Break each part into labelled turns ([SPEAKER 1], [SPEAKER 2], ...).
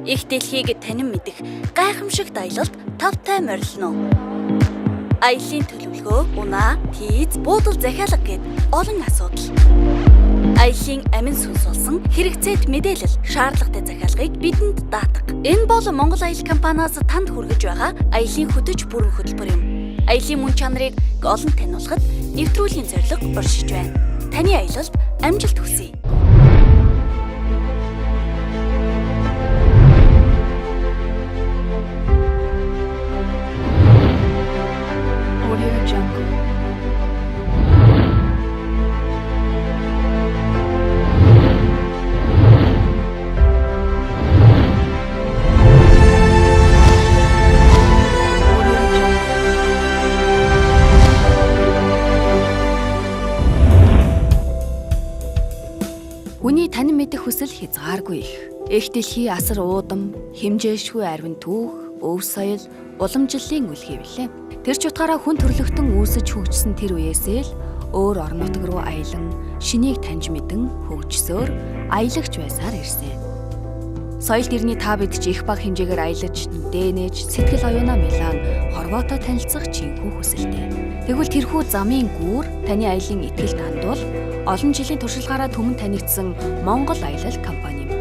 [SPEAKER 1] Их дэлхийг танин мэдэх гайхамшигт аялалд тавтай морилно. Аялын төлөвлөгөө, унаа, тийз, буудал захиалга гэд олон асуудал. Аялын амин сүнс болсон хэрэгцээт мэдээлэл, шаардлагатай захиалгыг бидэнд даатах. Энэ бол Монгол Аял компаниас танд хүргэж байгаа аялын хөтөж бүрэн хөтөлбөр юм. Аялын мөн чанарыг олон таниулахад нэвтрүүлгийн зорилго уршиж байна. Таны аялалд амжилт хүсье.
[SPEAKER 2] Хүний танин мэдэх хүсэл хязгааргүй их. Эх дэлхий асар уудам, хэмжээшгүй арвин түүх, өв соёл, уламжлалын үл хэвлээ. Тэр ч утгаараа хүн төрлөختөн үүсэж хөгжсөн тэр үеэсээ л өөр орон нутг руу аялан, шинийг таньж мэдэн хөгжсөөр аялагч байсаар ирсэн. Соёл дэрний та бид ч их бага хэмжээгээр аялаж, дээнэж, сэтгэл оюунаа Милан, Хорвоотой танилцах чинхүү хүсэлтэй. Тэгвэл тэрхүү замын гүүр таны аялын итгэл танд бол олон жилийн туршлагаараа түмэн танигдсан Монгол Аялал компани юм.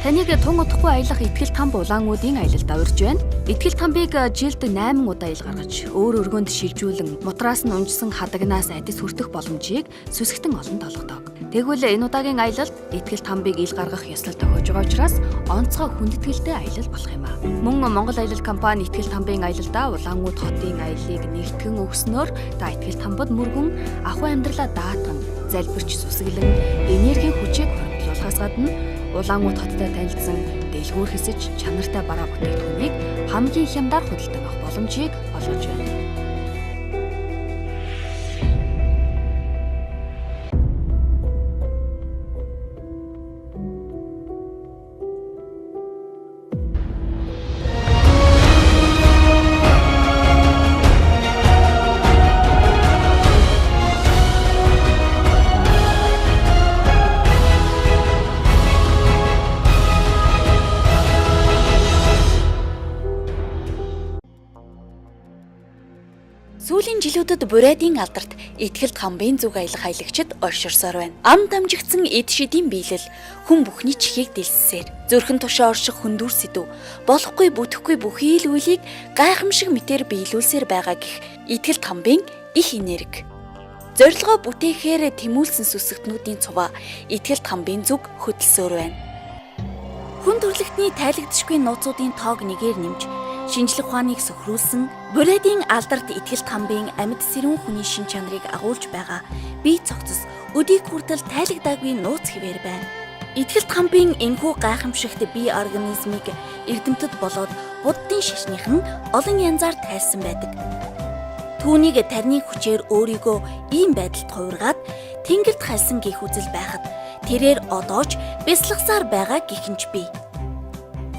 [SPEAKER 2] Таныг тун утгагүй аялах итгэл там улаануудын аялалд авирж байна. Итгэл тамбыг жилд 8 удаа ил гаргаж, өөр өргөнд шилжүүлэн, мутраас нь унжсан хадагнаас адис хүртэх боломжийг сүсгтэн олон толгодог. Тэгвэл энэ удаагийн аялалд итгэл тамбыг ил гаргах ёслол тохиож байгаа учраас онцгой хүндэтгэлтэй аялал болох юм аа. Мөн Монгол Аялал компани итгэл тамбын аялалдаа Улаанууд хотын аяллыг нэгтгэн өгснөөр та итгэл тамбад мөргөн ахуй амьдралаа даатган, залбирч сүсгэлэн энергийн хүчийг хөрөнгөлүүлэхээс гадна Улаанууд хоттой танилцсан дэлгүүр хэсэж чанартай бараа бүтээгдэхүүнийг хамгийн хямдар худалдан авах боломжийг олгож байна.
[SPEAKER 1] Сүүлийн жилүүдэд Буриадын алдарт Итгэлт хамбын зүг аялах аялагчид орширсоор байна. Ам дамжигдсан эд шидийн биелэл хүн бүхний чихийг дэлссээр зүрхэн тушаа орших хүндүр сэдв болохгүй бүтэхгүй бүхий л үйлийг гайхамшиг мэтээр биелүүлсээр байгаа гэх Итгэлт хамбын их энерги. Зорилгоо бүтээхээр тэмүүлсэн сүсгтнүүдийн цуваа Итгэлт хамбын зүг хөдөлсөөр байна. Хүн төрлөختний тайлагдшгүй нууцуудын тоог нэгээр нэмж шинжлэх ухааныг сөхрүүлсэн Буриадын алдарт Итгэлт хамбын амьд сэрүүн хүний шин чанарыг агуулж байгаа бие цогцос өдийг хүртэл тайлагдаагүй нууц хэвээр байна. Итгэлт хамбын энэхүү гайхамшигт бие организмыг эрдэмтэд болоод буддын шашных нь олон янзаар тайлсан байдаг. Түүнийг тарны хүчээр өөрийгөө ийм байдалд хувиргаад тэнгэрт хальсан гих үзэл байхад тэрээр одоож бясалгасаар байгаа гихэнч бий.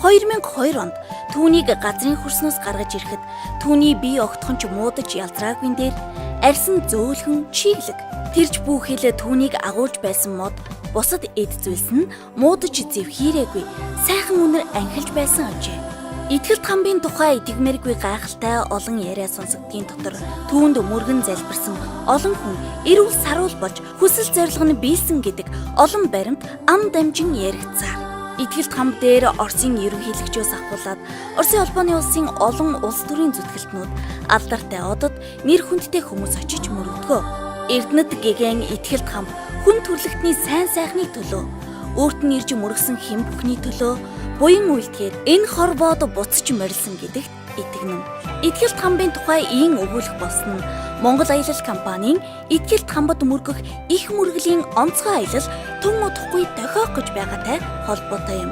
[SPEAKER 1] 2002 онд түүнийг газрын хөрснөөс гаргаж ирэхэд түүний бие огтхонч муудаж ялзраагүй дээр арьсан зөөлхөн чиглэг. Тэрж бүхэл түүнийг агуулж байсан мод бусад эд зүйлс нь муудаж зэвхийрээгүй сайхан үнэр анхилж байсан ажээ. Итгэлт хамбын тухай идэгмээргүй гайхалтай олон яриа сонсогдгийн дотор түүнд мөргөн залбирсан олон хүн эрүүл саруул болж хүсэл зорилго нь биелсэн гэдэг олон баримт ам дамжин яригдсаар. Итгэлт хамб дээр Оросын ерөнхийлөгчөөс ахуулаад Оросын холбооны улсын олон улс төрийн зүтгэлтнүүд алдартай одод нэр хүндтэй хүмүүс очиж мөрөгдгөө. Эрдэнэт гэгэн Итгэлт хамб хүн төрлөختний сайн сайхныг төлөө, өөрт нь ирж мөргсөн хэм бүхний төлөө буян үйлдэхээр энэ хорвоод буцаж морилсон гэдэгт итгэнэ. Итгэлт хамбын тухай ийм өгүүлэх болсон нь Монгол Аялал компанийн Итгэлт хамбад мөргөх их мөргөлийн онцгой аялал тун удахгүй дохиох гэж байгаатай холбоотой юм.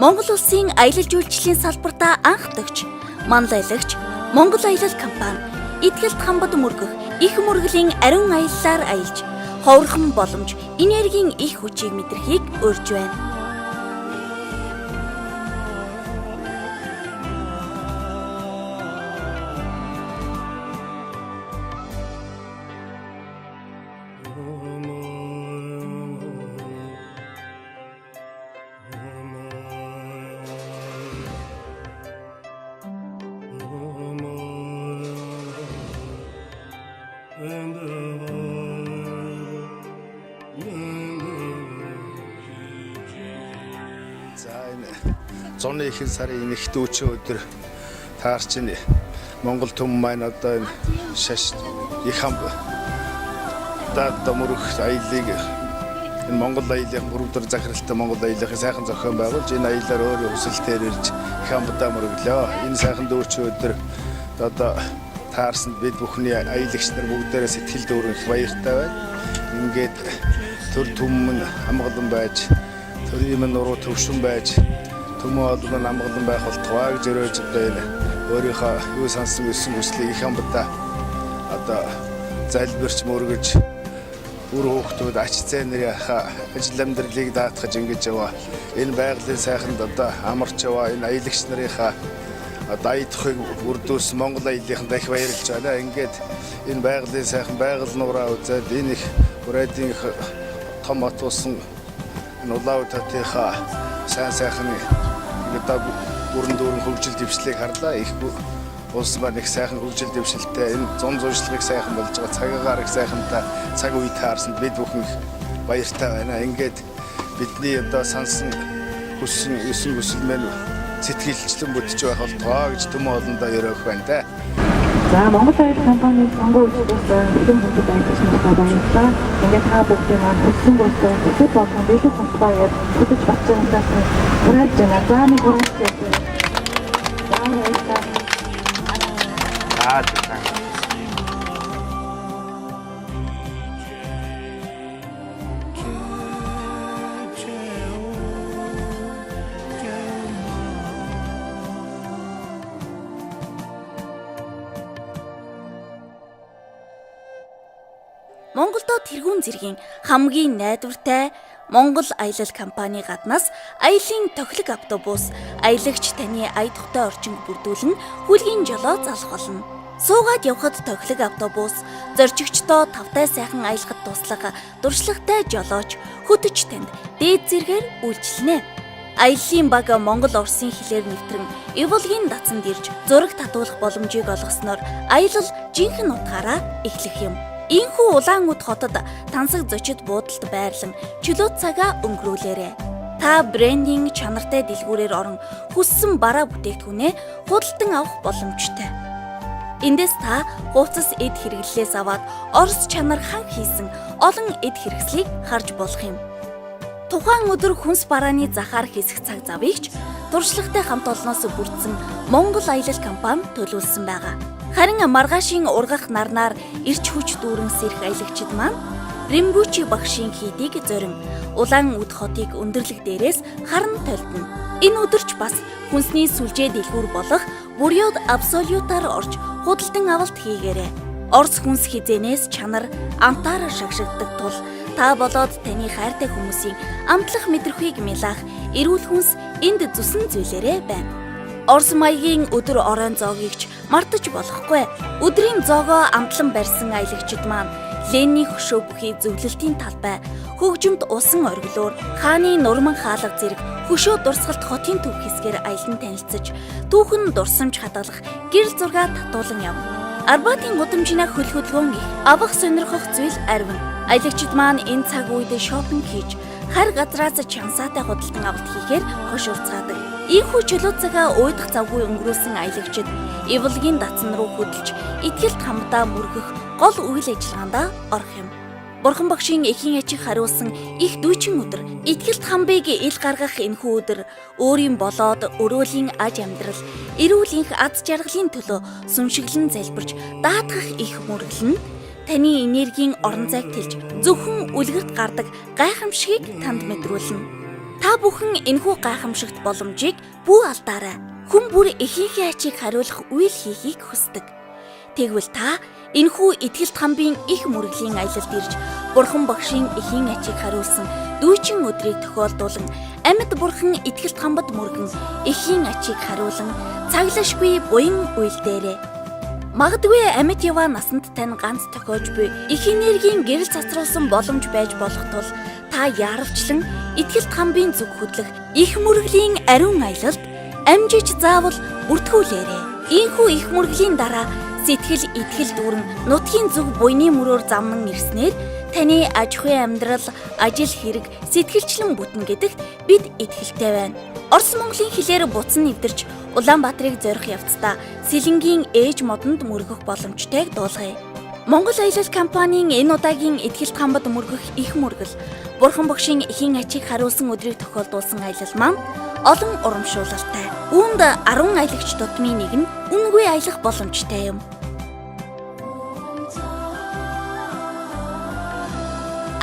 [SPEAKER 1] Монгол улсын аялал жуулчлалын салбартаа анх дагч, манлай аялагч Монгол Аялал компани Итгэлт хамбад мөргөх их мөргөлийн ариун аяллаар аялж, ховрхон боломж, энергийн их хүчийг мэдрэхийг урьж байна.
[SPEAKER 3] Зуны ихэнх сарын энэхт өчөө өдөр таарч ин Монгол түмэн маань одоо энэ шаш их хам дамурх аялыг энэ Монгол аялын 3 дахь захиралтай Монгол аялын сайхан зохион байгуулж энэ аялаар өөрийн хүсэлтээр ирж их хамбудаа мөрөглөө. Энэ сайхан дүүрч өдөр одоо таарсанд бид бүхний аялагч нар бүгдээрээ сэтгэл дүүрэн их баяртай байна. Ингээд төр түмэн амгалан байж, төр юм нуруу төвшин байж, түмэн олон амгалан байх болтугай гэж өрөөж одоо энэ өөрийнхөө юу сансан өссөн хүслийг их хамбудаа одоо залбирч мөргөж бүр хүүхдүүд ач зээ нэрийн ажил амьдралыг даатгаж ингэж яваа. Энэ байгалийн сайханд одоо амарч яваа энэ аялагч нарынхаа одоо аядахыг үрдүүлсэн Монгол аяллаханд их баярлж байна. Ингээд энэ байгалийн сайхан байгаль нураа үзээд энэ их бүрээдийн том атуусан улаутатынхаа сайн сайхан одоо бүрэн дүүрэн хөгжил дэвшлийг харлаа. Их улс маань их сайхан хөгжил дэвшилтэй энэ зун зуршлагыг сайхан болж байгаа цагаагаар их сайхантай цаг үе таарсанд бид бүхэн их баяртай байна. Ингээд бидний одоо сансан хүссэн хүсэл мэн сэтгэлчлэн бүтэж байх болтгоо гэж төмөн олондоо өрөөх байна те.
[SPEAKER 4] За Монгол Аялал компани сонгуульд хэдэн хүндэд ажиллаж баярлалаа. Ингээд та бүхэн маань хүссэн болсон хэсэг болгон биелэх болтгоо гэж хүсэж батж байгаадаас уриалж байна. За нэг уриалж байна.
[SPEAKER 1] Монголдо тэргүүн зэргийн хамгийн найдвартай Монгол Аялал компани гаднаас аялын тохилог автобус аялагч таны аядахтай орчинг бүрдүүлэн хүлгийн жолоо залах болно. Суугаад явхад тохилог автобус зорчигчдоо тавтай сайхан аялахад туслах дуршлагтай жолооч хөтөч танд дээд зэргээр үйлчилнэ. Аяллаа баг Монгол Орсын хэлээр нэвтрэн эволгийн дацанд ирж зураг татуулах боломжийг олгосноор аялал жинхэнэ утгаараа эхлэх юм. Ийхүү Улаануд хотод тансаг зочид буудалд байрлан чөлөө цагаа өнгөрүүлээрэй. Та брендинг чанартай дэлгүүрээр орон хүссэн бараа бүтээгдэхүүнээ худалдан авах боломжтой. Эндээс та хууцас эд хэрэглэлээс аваад орос чанар хан хийсэн олон эд хэрэгслийг харж болох юм. Тухайн өдөр хүнс барааны захаар хэсэх цаг завыгч туршлагатай хамт олноос бүрдсэн Монгол Аялал компани төлөвлөсөн байгаа. Харин маргаашийн ургах нарнаар ирч хүч дүүрэн сэрх аялагчид маань Римбүчи багшийн хийдийг зорин Улаануд хотыг өндөрлөг дээрээс харан толдно. Энэ өдөрч бас хүнсний сүлжээ дэлгүүр болох Бурьод абсолютаар орж худалдан авалт хийгээрэй. Орос хүнс хизэнээс чанар амтаар шагшигддаг тул та болоод таны хайртай хүмүүсийн амтлах мэдрэмжийг мэлах эрүүл хүнс энд зүсэн зүйлээрээ байна. Орос маягийн өдөр оройн зоогийгч мартаж болохгүй. Өдрийн зоогоо амтлан барьсан аялагчид маань Ленний хөшөө бүхий зөвлөлтийн талбай, хөгжимд усан оргилуур, хааны нурман хаалга зэрэг хөшөө дурсгалт хотын төв хэсгээр аялан танилцж, түүхэн дурсамж хадгалах гэрэл зураг татуулан явна. Арбатын гудамжинаа хөл хөдөлгөөн их авах сонирхох зүйл арвин. Аялагчид маань энэ цаг үед шопинг хийж, хар газраас чансаатай худалдан авалт хийхээр хошуурцаадаг. Ийхүү чөлөө цагаа уйдах завгүй өнгөрөөсөн аялагчид эволгийн дацан руу хөдөлж итгэлт хамтдаа мөргөх гол үйл ажиллагаанд орох юм. Бурхан багшийн эхийн ачиг хариулсан их дүүчин өдөр итгэлт хамбыг ил гаргах энэхүү өдөр өөрийн болоод өрөөлийн аж амьдрал эрүүлийнх аз жаргалын төлөө сүмшиглэн залбирч даатгах их мөргөлн таны энергийн орон зайг тэлж зөвхөн үлгэрт гардаг гайхамшигыг танд мэдрүүлнэ. Та бүхэн энэхүү гайхамшигт боломжийг бүү алдаарай. Хүн бүр эхийнхээ ачийг хариулах үйл хийхийг хүсдэг. Тэгвэл та энэхүү итгэлт хамбын их мөргөлийн аялалд ирж Бурхан багшийн эхийн ачийг хариулсан дүүчин өдрийг тохиолдуулан амьд Бурхан итгэлт хамбад мөргөн эхийн ачийг хариулан цаглашгүй буян үйлдээрээ. Магадгүй амьд яваа насанд тань ганц тохиож буй их энергийн гэрэл цацруулсан боломж байж болох тул та яарвчлан итгэлт хамбын зүг хөдлөх их мөргөлийн ариун аялалд амжиж заавал бүртгүүлээрэй. Ийхүү их мөргөлийн дараа сэтгэл итгэл дүүрэн нутгийн зүг буйны мөрөөр замнан ирснээр Таны аж ахуйн амьдрал, ажил хэрэг, сэтгэлчлэн бүтэн гэдэгт бид итгэлтэй байна. Орос Монголын хилээр буцан нэвдэрч Улаанбаатарыг зорих явцдаа Сэлэнгийн ээж модонд мөргөх боломжтойг дуулгая. Монгол аялал компанийн энэ удаагийн Итгэлт хамбад мөргөх их мөргөл Бурхан Багшийн эхийн ачийг харуулсан өдрийг тохиолдуулсан аялал маань олон урамшуулалтай. Үүнд 10 аялагч тутмын нэг нь үнгүй аялах боломжтой юм.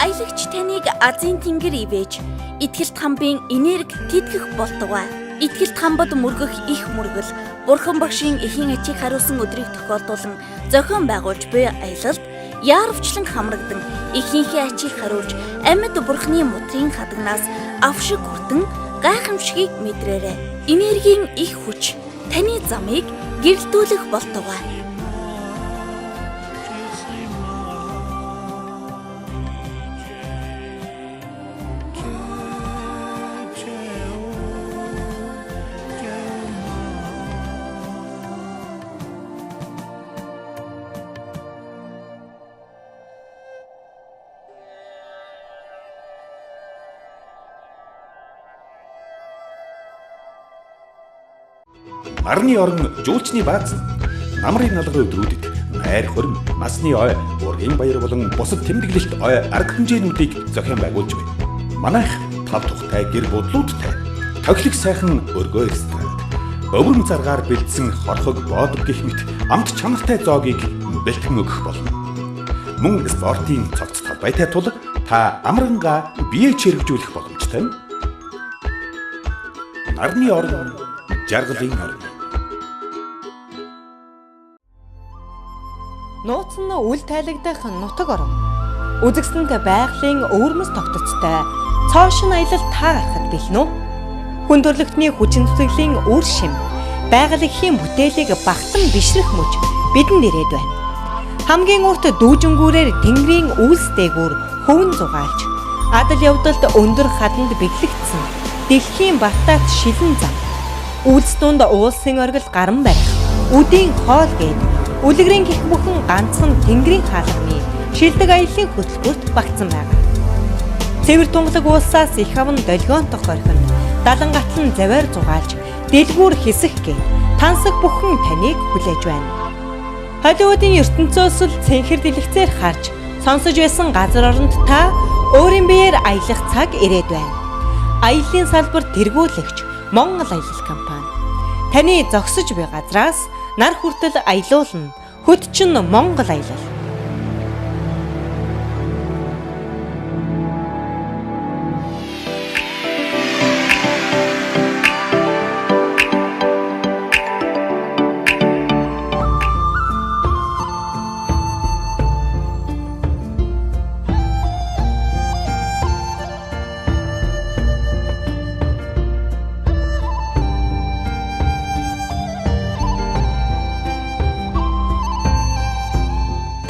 [SPEAKER 1] Аялагч таныг Азийн тэнгэр ивэж, Итгэлт хамбын энерги тэтгэх болтугай. Итгэлт хамбад мөргөх их мөргөл Бурхан Багшийн эхийн ачийг харуулсан өдрийг тохиолдуулан зохион байгуулж буй аялалд яарвчлан хамрагдан эхийнхээ ачийг харуулж амьд Бурханы мутрын хадагнаас авшиг хүртэн гайхамшигыг мэдрээрэй. Энергийн их хүч таны замыг гэрэлтүүлэх болтугай.
[SPEAKER 5] Нарны орон жуулчны бааз намрын алгын өдрүүдэд найр хөрм, насны ой, ургийн баяр болон бусад тэмдэглэлт ой арга хэмжээнүүдийг зохион байгуулж байна. Манайх тав тухтай гэр будлуудтай тоглох сайхан өргөө ресторанд өвөрм заргаар бэлдсэн хорхог боодог гэх мэт амт чанартай зоогийг бэлтгэн өгөх болно. Мөн спортын цогц талбайтай тул та амрангаа бие чирэгжүүлэх боломжтой. Нарны орон жаргалын орон.
[SPEAKER 6] Нууц нь үл тайлагдах нутаг орон. Үзэгсэнд байгалийн өвөрмөс тогтцтой цоошин аялал та гарахад бэлэн үү? Хүн төрөлхтний хүчин зүтгэлийн үр шим, байгалийн бүтээлийг багтан бишрэх мөч бидэнд ирээд байна. Хамгийн урт дүүжингүүрээр тэнгэрийн үйлс дээгүүр хөвн зугаалж, адал явдалд өндөр хаданд бэглэгдсэн дэлхийн бартаат шилэн зам. Үйлс дунд уулсын оргил гаран барих, үдийн хоол гээд үлгэрийн гих бүхэн ганцхан тэнгэрийн хаалганы шилдэг аяллаа хөтөлбөрт багтсан байна. Цэвэр тунгалаг уулсаас их аван долгионтох орхин, далан гатлан заваар зугаалж, дэлгүүр хэсэх гээд тансаг бүхэн таныг хүлээж байна. Холливуудын ертөнцөөс л цэнхэр дэлгэцээр харж, сонсож байсан газар оронд та өөрийн биеэр аялах цаг ирээд байна. Аяллаа салбар тэргүүлэгч Монгол аялал компани. Таны зогсож буй газраас нар хүртэл аялуулна. Хөтчин Монгол аялал.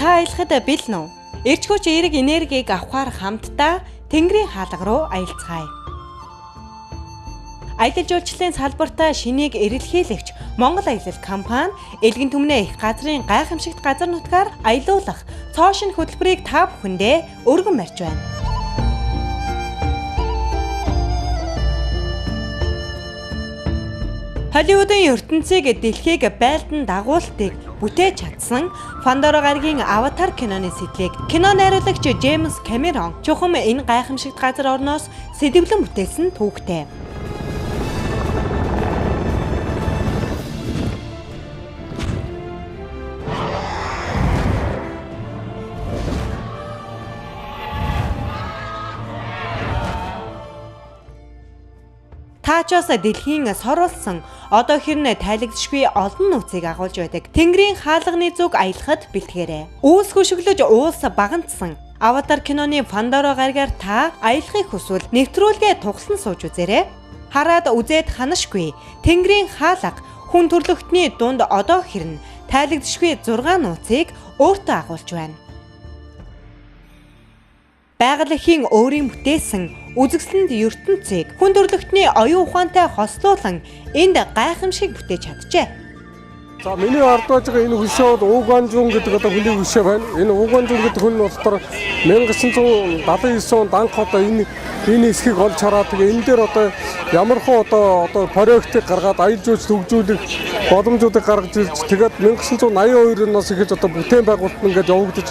[SPEAKER 6] Та аялахад бэлэн үү? Эрч хүч эерэг энергийг авахар хамтдаа тэнгэрийн хаалга руу аялцгаая. Аялал жуулчлалын салбартаа шинийг эрэлхийлэгч Монгол аялал компани элгэн түмнээ их газрын гайхамшигт газар нутгаар аялуулах цоошин хөтөлбөрийг та бүхэндээ өргөн барьж байна. Холливуудын ертөнцийг дэлхийг байлдан дагуултыг бүтээж чадсан Пандора гарагийн Аватар киноны сэтлийг кино найруулагч Джеймс Кэмерон чухам энэ гайхамшигт газар орноос сэдэвлэн бүтээсэн түүхтэй. Таачаас дэлхийн соруулсан одоо хэрнээ тайлагдшгүй олон нууцыг агуулж байдаг. Тэнгэрийн хаалганы зүг аялахад бэлтгэрэй. Үүс хөшөглөж уулс багантсан Аватар киноны Пандора гарагаар та аялахыг хүсвэл нэвтрүүлгээ тугсан сууж үзээрэй. Хараад үзээд ханашгүй Тэнгэрийн хаалга хүн төрлөختний дунд одоо хэрнээ тайлагдшгүй 6 нууцыг өөртөө агуулж байна. Байгалийн өөрийн бүтээсэн үзэгсэлэнд ертөнцийг хүн төрлөختний оюун ухаантай хослуулан энд гайхамшиг бүтээж чаджээ.
[SPEAKER 7] За миний ард байж байгаа энэ хөшөө бол Уганжун гэдэг одоо хүний хөшөө байна. Энэ Уганжун гэдэг хүн болохоор 1979 онд анх одоо энэ эсхийг олж хараад тэгээ энэ дээр одоо ямархуу одоо проектыг гаргаад аялал жуулчлал хөгжүүлэх боломжуудыг гаргаж ирж тэгээд 1982 оноос эхэлж одоо бүтээн байгуулалт ингээд явагдаж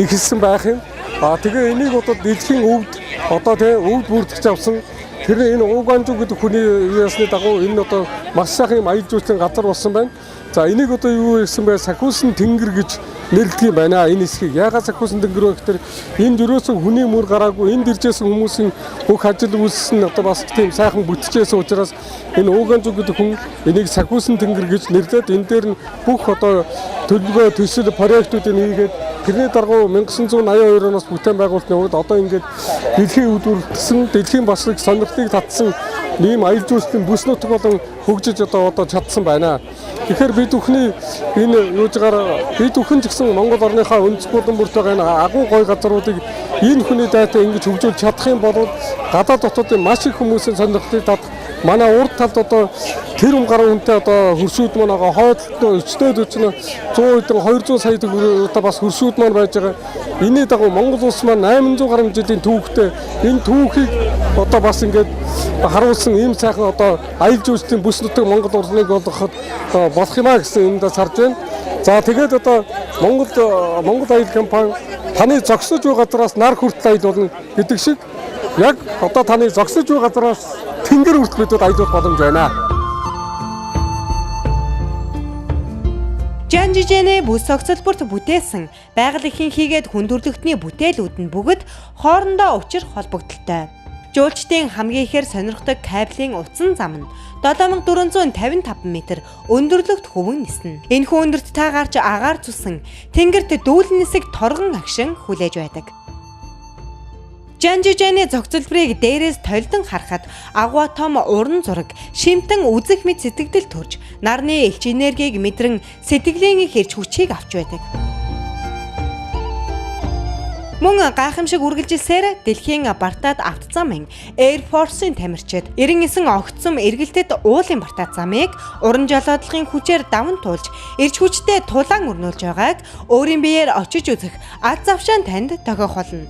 [SPEAKER 7] эхэлсэн байх юм. Тэгээ энийг одоо дэлхийн өвд одоо тийм өвд бүрдгэж авсан. Тэр энэ Уганжун гэдэг хүний ясны дагуу энэ одоо маш сайхан аялал жуулчлалын газар болсон байна. За энийг одоо юу гэсэн бэ? Сахиусан тэнгэр гэж нэрлэдэг юм байна. Энэ хэсгийг яагаад сахиусан тэнгэр вэ гэхээр энд ерөөсөн хүний мөр гараагүй, энд иржсэн хүмүүсийн бүх ажил үйлс нь одоо бас тийм сайхан бүтчихсэн учраас энэ Уганжун гэдэг хүн энийг сахиусан тэнгэр гэж нэрлээд энэ дээр нь бүх одоо төлөвлөгөө төсөл проектуудыг хийгээд тэрний даргуу 1982 оноос бүтээн байгуулалтын үед одоо ингээд дэлхийн өвдөртсөн, дэлхийн бослог сонирхлыг татсан ийм аялал жуулчлалын бүс нутаг болон хөгжиж одоо чадсан байна. Тэгэхээр бид бүхний энэ юужгаар бид бүхэн ч гэсэн Монгол орныхаа өнцөг болон бүрт байгаа энэ агуу гой газруудыг энэ хүний дайтай ингэж хөгжүүлж чадах юм бол гадаад дотоодын маш их хүмүүсийн сонирхлыг татах манай урд талд одоо тэр гаруй хүнтэй одоо хөршүүд маань байгаа хойдолтой өчтөд өчнө 100 200 сая төгрөг одоо бас хөршүүд маань байж байгаа. Энэний дагуу Монгол улс маань 800 гаруй жилийн түүхтэй энэ түүхийг одоо бас ингээд харуулсан ийм сайхан одоо аялал жуулчлалын бүс нутаг Монгол улсыг болгоход болох юмаа гэсэн эндээс харж байна. За тэгээд одоо Монгол аялал компани таны зогсож буй газраас нар хүртэл аялал болно гэдэг шиг яг одоо таны зогсож буй газраас тэнгэр хүртэл бид аялуулах боломж байна.
[SPEAKER 6] Жанжижэнэ бүс огцолборт бүтээсэн байгаль эхийн хийгээд хүндрэлтний бүтээлүүд нь бүгд хоорондоо учир холбогдолтой. Жуулчдын хамгийн ихээр сонирхдаг кабелийн утсан зам нь 7455 м өндөрлөгт хөвөн ниснэ. Энэхүү өндөрт та гарч агаар цусан тэнгэрт дүүлэн нисэг торгон агшин хүлээж байдаг. Жанжижэний зохицолборыг дээрээс толдон харахад агуу том уран зураг шимтэн үзэх мэд сэтгэл төрж нарны элч энергийг мэдрэн сэтгэлийн их хэрч хүчийг авч байдаг. Мөн гайхамшиг үргэлжилсээр дэлхийн бартаад авт замын Air Force-ын тамирчид 99 огцом эргэлтэд уулын бартаад замыг уран жолоодлогын хүчээр даван туулж эрч хүчтэй тулаан өрнүүлж байгааг өөрийн биеэр очиж үзэх аз завшаан танд тохиох болно.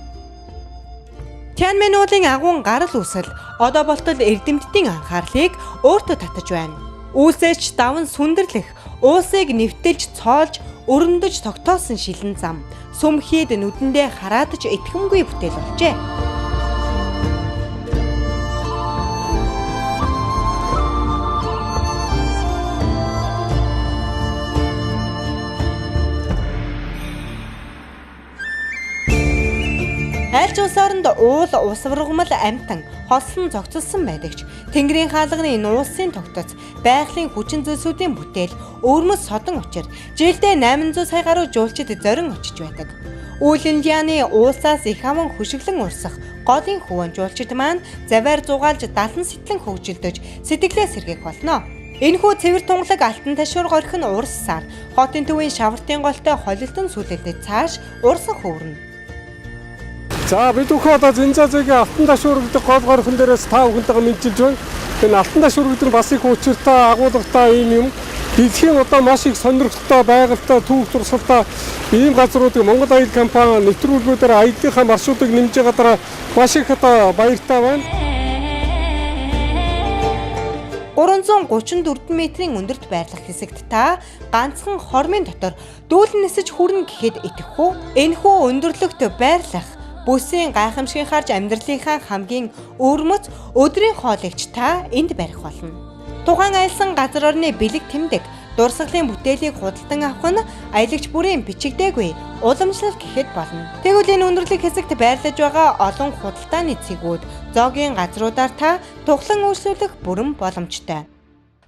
[SPEAKER 6] Тяньмэн уулын агуун гарал үүсэл одоо болтол эрдэмтдийн анхаарлыг өөртөө татаж байна. Үүсээч даван сүндэрлэх, уусыг нэвтэлж цоолж, өрөндөж тогтоосон шилэн зам сүмхийд нүдэндээ хараадж итгэмгүй бүтээл болжээ. Айлч улс оронд уул усваргамал амтан хослон зогцолсон байдагч Тэнгэрийн хаалганы нуусын тогтоц байгалийн хүчин зүйлсүүдийн бүтээл өвөрмөс содон учир жилдээ 800 сая гаруй жуулчид зорин очиж байдаг. Үйл Индианы уулсаас их аман хөшиглэн урсах голын хөвөн жуулчид маань заваар зугаалж далан сэтлэн хөгжилдөж сэтгэлээ сэргээх болно. Энэхүү цэвэр тунгалаг алтан ташуур горих нь урссаар хотын төвийн шавартын голтой холилдон сүлэлдэд цааш урсан хөвөрнө.
[SPEAKER 7] За бид бүхэн одоо Зинзазигийн алтан ташуур гэдэг гол горхон дээрээс та бүхэнтэйгээ мэдчилж байна. Энэ алтан ташуур гэдэг нь бас их учиртай агуулгатай юм. Дэлхийн одоо маш их сонирхолтой байгальтай түүх туршилтаа ийм газруудыг Монгол аялал компани нэвтрүүлгүүдээр аяллахаа маршрутыг нэмж байгаа дараа маш их одоо баяртай байна.
[SPEAKER 6] 334 метрийн өндөрт байрлах хэсэгт та ганцхан хормын дотор дүүлэн нисэж хүрнэ гэхэд итгэх үү? Энэхүү өндөрлөгт байрлах бүсийн гайхамшигын харж амьдралынхаа хамгийн өвөрмөц өдрийн хоолойгч та энд барих болно. Тухайн аялсан газар орны бэлэг тэмдэг, дурсгалын бүтээлийг худалдан авах нь аялагч бүрийн бичигдээгүй уламжлал гэхэд болно. Тэгвэл энэ өндөрлөг хэсэгт байрлаж байгаа олон худалдааны цэгүүд, зоогийн газруудаар та тухлан үйлчлүүлэх бүрэн боломжтой.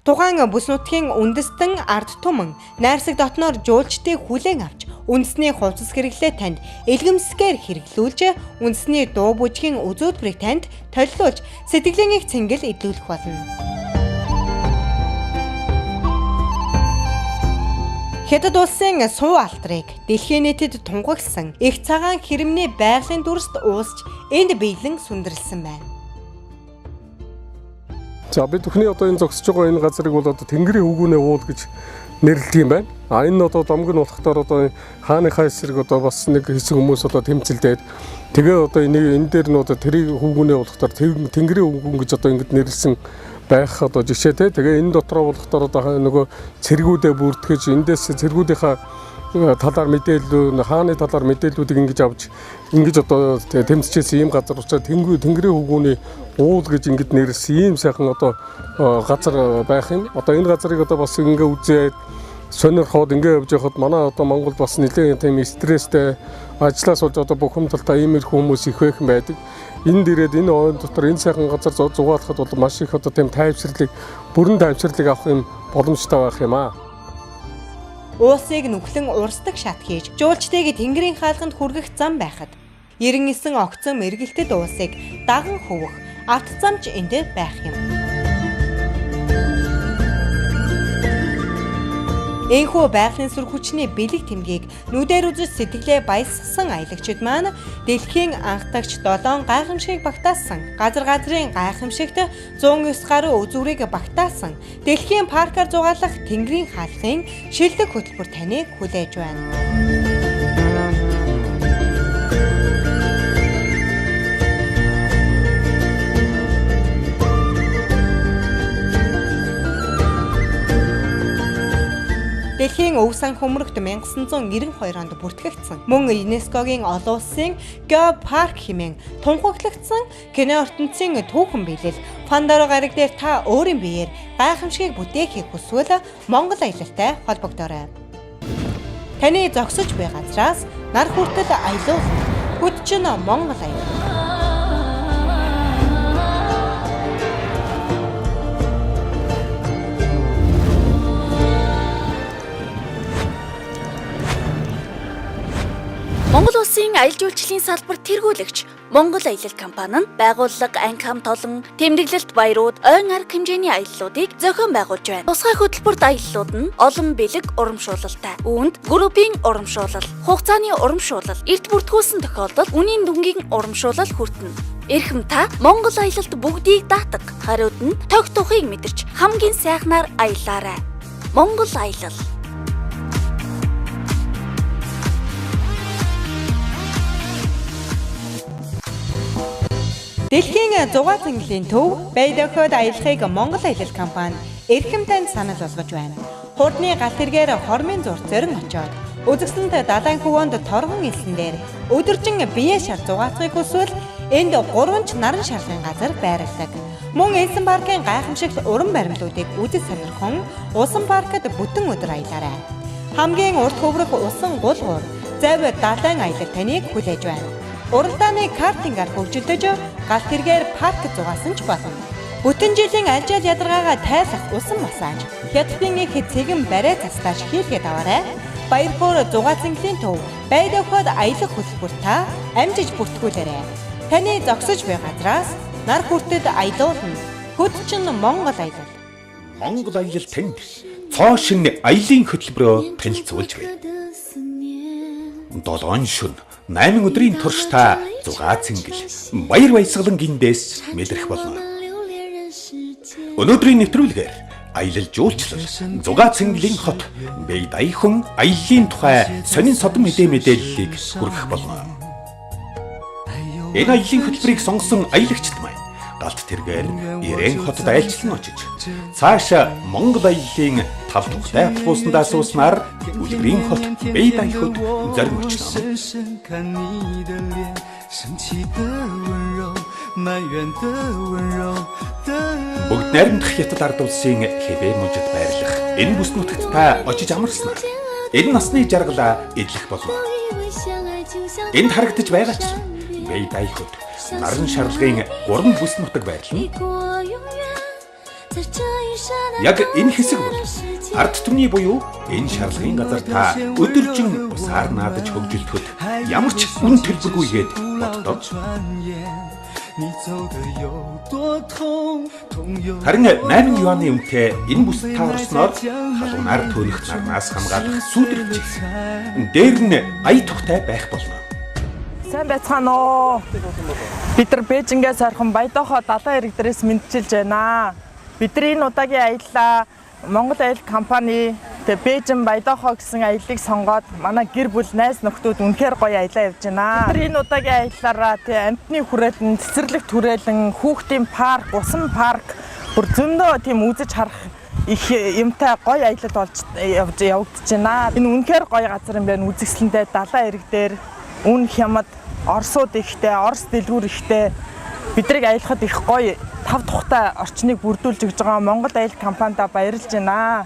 [SPEAKER 6] Тухайн бүс нутгийн үндэстэн ард түмэн найрсаг дотноор жуулчдыг хүлээн авч үндэсний хувцас хэрэглээ танд элгэмсгээр хэрэглүүлж үндэсний дуу бүжгийн үзүүлбэрийг танд толиулж сэтгэлийн их цэнгэл идэвхжүүлэх болно. Хятад улсын суу алтрыг дэлхийн нийтэд тунхагласан их цагаан хэрэмний байгалийн дүрст уусч энд биелэн сүндэрлсэн байна.
[SPEAKER 7] За бид бүхний одоо энэ зогсож байгаа энэ газрыг бол одоо Тэнгэрийн хөвгүүнээ уул гэж нэрлэдэг юм байна. А энэ одоо домог нь болохдоор одоо хааныхаа эсрэг одоо бас нэг хэсэг хүмүүс одоо тэмцэлдээд тэгээ одоо энэ дээр нь одоо тэрийг хөвгүүнээ болохдоор Тэнгэрийн хөвгүүн гэж одоо ингэж нэрлсэн байх одоо жишээтэй. Тэгээ энэ дотроо болохдоор одоо нөгөө цэргүүдээ бүртгэж эндээс цэргүүдийнхаа талаар мэдээлэл хааны талаар мэдээллүүдийг ингэж авч ингэж одоо тэмцэжсэн ийм газар учраас Тэнгэрийн хөвгүүний уул гэж ингэж нэрлсэн ийм сайхан одоо газар байх юм. Одоо энэ газрыг одоо бас ингэ үзээд сонирхоод ингэ явж байхад манай одоо Монгол бас нэлээд тийм стресстэй ажиллаас болж одоо бүх юмдалтаа иймэрхүү хүмүүс их байх байдаг. Энд ирээд энэ ойн дотор энэ сайхан газар зугаалахад бол маш их одоо тийм тайвширлыг бүрэн тайвширлыг авах юм боломжтой байх юм аа.
[SPEAKER 6] Уусыг нүхлэн урсдаг шат хийж жуулчдыг Тэнгэрийн хаалганд хүргэх зам байхад 99 огцон мэргэлтэд уусыг даган хөвөх авт замч энд байх юм. Энэхүү байгалийн сүр хүчний бэлэг тэмдгийг нүдээр үзэж сэтгэлээ баяссан аялагчид маань дэлхийн анхдагч 7 гайхамшигыг багтаасан газар газрын гайхамшигт 109 гаруй үзүүрийг багтаасан дэлхийн паркаар зугаалах Тэнгэрийн хаалгын шилдэг хөтөлбөр таныг хүлээж байна. Дэлхийн өв сан хөмрөгт 1992 онд бүртгэгдсэн. Мөн ЮНЕСКОгийн олон улсын геопарк хэмээн тунхаглагдсан кино ертөнцийн түүхэн биелэл Пандора гариг дээр та өөрийн биеэр гайхамшигыг бүтээхийг хүсвэл Монгол аялалтай холбогдоорой. Таны зогсож буй газраас нар хүртэл аялал хүчин Монгол аялал.
[SPEAKER 1] Монгол улсын аялал жуулчлалын салбар тэргүүлэгч Монгол аялал компани нь байгууллага анги хамт олон тэмдэглэлт баярууд ойн арга хэмжээний аяллуудыг зохион байгуулж байна. Тусгай хөтөлбөрт аяллууд нь олон бэлэг урамшуулалтай. Үүнд группийн урамшуулал, хугацааны урамшуулал, эрт бүртгүүлсэн тохиолдолд үнийн дүнгийн урамшуулал хүртэнэ. Эрхэм та Монгол аялалд бүгдийг даатаг, хариуд нь тог тухыг мэдэрч хамгийн сайхнаар аялаарай. Монгол аялал.
[SPEAKER 6] Дэлхийн 6 цэнгэлийн төв Бэйдоход аялахыг Монгол аялал компани эрхэм танд санал болгож байна. Хурдны галт тэргээр хормын зурц зорин очоод үзэгсэнд далайн хөвөнд торгон илсэн дээр өдөржин бие шар зугаацахыг хүсвэл энд 3 наран шарлагын газар байрладаг. Мөн Элсэн паркын гайхамшигт уран баримлуудыг үзэж сонирхон Усан паркад бүтэн өдөр аялаарай. Хамгийн урт хөврөх усан гулгуур завь далайн аялал таныг хүлээж байна. Уралдааны картингаар хөгжөлдөж галт тэргээр парк зугаасан ч болно. Бүтэн жилийн альжаал ядаргаагаа тайлах усан массаж, хятадын их цэгэн барай цастааж хийлгээд аваарай. Баярхуур 6 цэнгэлийн төв Бэйдоход аялах хөтөлбөр та амжиж бүртгүүлээрэй. Таны зогсож буй газраас нар хүртэл аялуулна. Хөтчин Монгол аялал.
[SPEAKER 5] Монгол аялал танд цоо шин аялын хөтөлбөрөөр танилцуулж байна. 7 шөнө 8 өдрийн турш та 6 цэнгэл баяр баясгалан гиндээс мэдрэх болно. Өнөөдрийн нэвтрүүлгээр аялал жуулчлал 6 цэнгэлийн хот Бэйдайхун аяллаа тухай сонин содон мэдээллийг хүргэх болно. Энэ аялын хөтөлбөрийг сонгосон аялагчид маань галт тэргээр Ирээн хотод айлчлан очиж цаашаа Монгол аяллаа тал тухтай автобуснаас сууснаар Үлгэрийн хот Бэйдайхуд зорин очихно. Бүгд найрамдах хятад ард улсын Хэбэй мужид байрлах энэ бүс нутагт та очиж амарснаар энэ насны жаргалаа эдлэх болно. Энд харагдаж байгаа ч Бэйдайхуд наран шарлагын 3 бүс нутаг байрлана. Яг энэ хэсэг бол ард түмний буюу энэ шарлагын газар та өдөржин усаар наадаж хөгжөлдөхөд ямар ч үн төлбөргүйгээд боддог. Харин 8 юаны үнэтэй энэ бүс та орсноор халуунаар төөнөх нарнаас хамгаалах сүйдрэгч дээр нь ая тухтай байх болно.
[SPEAKER 8] Сайн байцгаана уу. Бид нар Бээжингээс хархан Бэйдоход далайн ирэг дээрээс мэдчилж байна. Бидний энэ удаагийн аяллаа Монгол Аялал компани Бээжин Баядахоо гэсэн аяллыг сонгоод манай гэр бүл найз нөхдүүд үнэхээр гоё аялаа явж байна. Тэр энэ удаагийн аяллаараа амтны хүрээлэн, цэцэрлэг түрээлэн, хүүхдийн парк, усан парк бүр зөндөө тийм үзэж харах их юмтай гоё аялал болж явагдаж байна. Энэ үнэхээр гоё газар юм байна. Үзэсгэлэнтэй далайн эрэг дээр үн хямд орсууд ихтэй, орс дэлгүүр ихтэй бидрийг аялахад их гоё тав тухтай орчныг бүрдүүлж өгж байгаа Монгол Аялал компанидаа баярлж байна.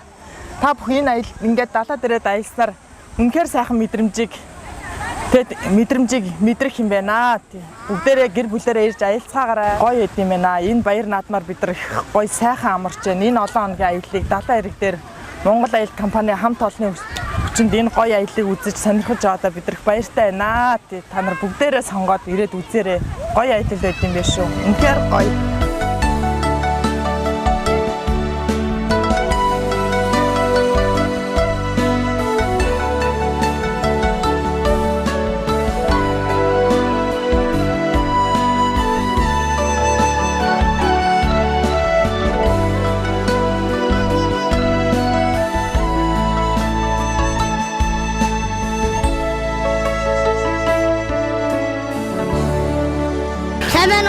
[SPEAKER 8] Та бүхэн энэ аялал ингээд далаа дээрээ аялснаар үнэхээр сайхан мэдрэмжийг мэдрэх юм байна. Бүгдээрээ гэр бүлээрээ ирж аялцгаагаарай. Гоё эд юм байна. Энэ баяр наадмаар бид нар гоё сайхан амарч байна. Энэ олон хоногийн аяллыг далайн эрэг дээр Монгол Аялал компани хамт олонны хүчинд энэ гоё аяллыг үзэж сонирхож байгаадаа бид нар баяртай байна. Та нар бүгдээрээ сонгоод ирээд үзээрэй. Гоё аялал байд юм байна шүү. Үнэхээр гоё.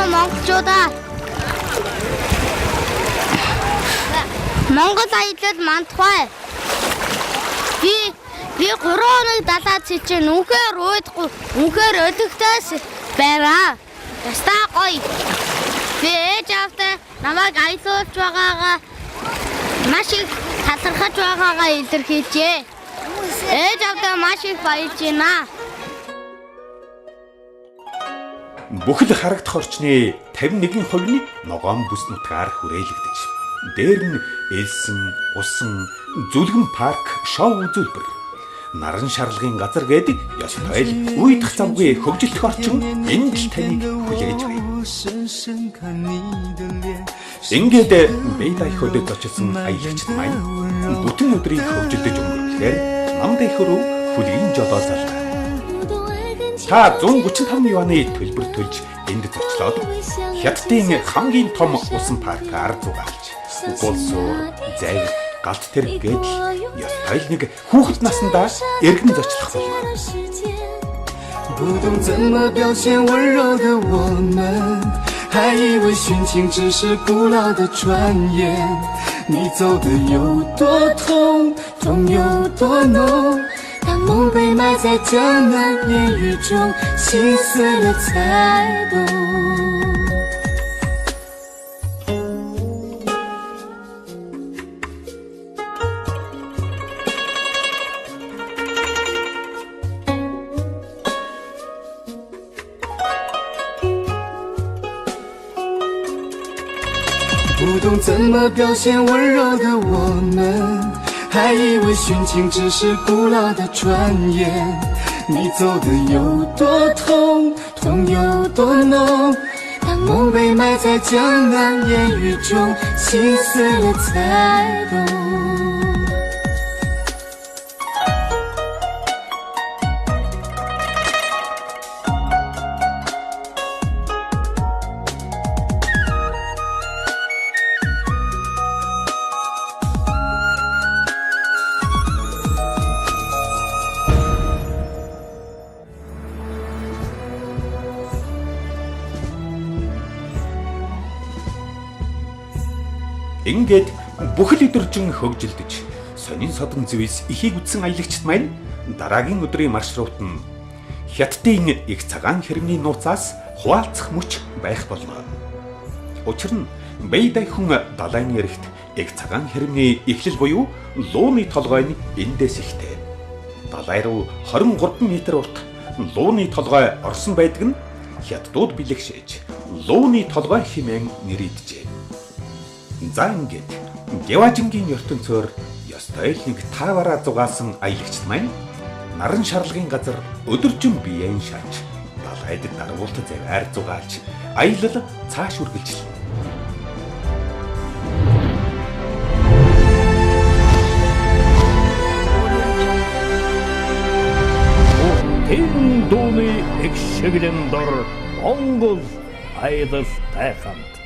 [SPEAKER 9] Монголчуудаа Монгол аялал мандхай. Би 3 хоног далаад сэлжээ үнэхээр уйдахгүй, үнэхээр өлегтэйс байна. Ястаа гоё. Би ээж автай намайг аялуулж байгаагаа маш их талархаж байгаагаа илэрхийлжээ. Ээж автай маш их баярлж байна.
[SPEAKER 5] Бүхэл харагдах орчны 51%-ны ногоон бүс нутгаар хүрээлэгдэж, дээр нь элсэн, усан, зүлгэн парк, шоу үзүүлбэр, наран шарлагын газар гээд ёс тойл уйдах завгүй хөгжилтөх орчин энэ л таныг хүлээж байна. Ингээд Баядахад очсон аялагчид маань бүтэн өдрийг хөгжилдөж өнгөрүүлэхээр Намдайх руу хүлгийн жолоо залгав. Та 135 юаны төлбөр төлж энд зочлоод Хятадын хамгийн том усан паркаар зугаалж, болсоор зайг галт тэрэг гээд ёс тойл нэг хүүхэд наснда эргэн зочлох болно.
[SPEAKER 10] 不懂怎么表现温柔的我们，还以为殉情只是古老的传言。你走的有多痛，痛有多浓，当梦被埋在江南烟雨中，心碎了才懂。 不懂怎么表现温柔的我们，还以为殉情只是古老的传言。你走的有多痛，痛有多浓，当梦被埋在江南烟雨中，心碎了才懂。
[SPEAKER 5] Ингээд бүхэл өдөржин хөгжилдөж, сонин содон зэвээс ихийг үтсэн аялагчид маань дараагийн өдрийн маршрут нь Хятадын их цагаан хэрмний нууцаас хуваалцах мөч байх болно. Учир нь Баядахын далайн эрэгт их цагаан хэрмний эхлэл буюу лууны толгой нь эндээс ихтэй. Далай руу 23 м урт лууны толгой орсон байдаг нь Хятадууд бэлэгшээж лууны толгой хэмээн нэрийджээ. За ингээд Геважингийн ертөнцөөр ёс тойл нэг таавараа зугаасан аялагчид маань наран шарлагын газар өдөржин биеэн шааж далайд даргуулт заваар зугаалж аялал цааш үргэлжлэнэ.
[SPEAKER 11] Тэн дууны эгшэглэн дор Монгол аялалтай хамт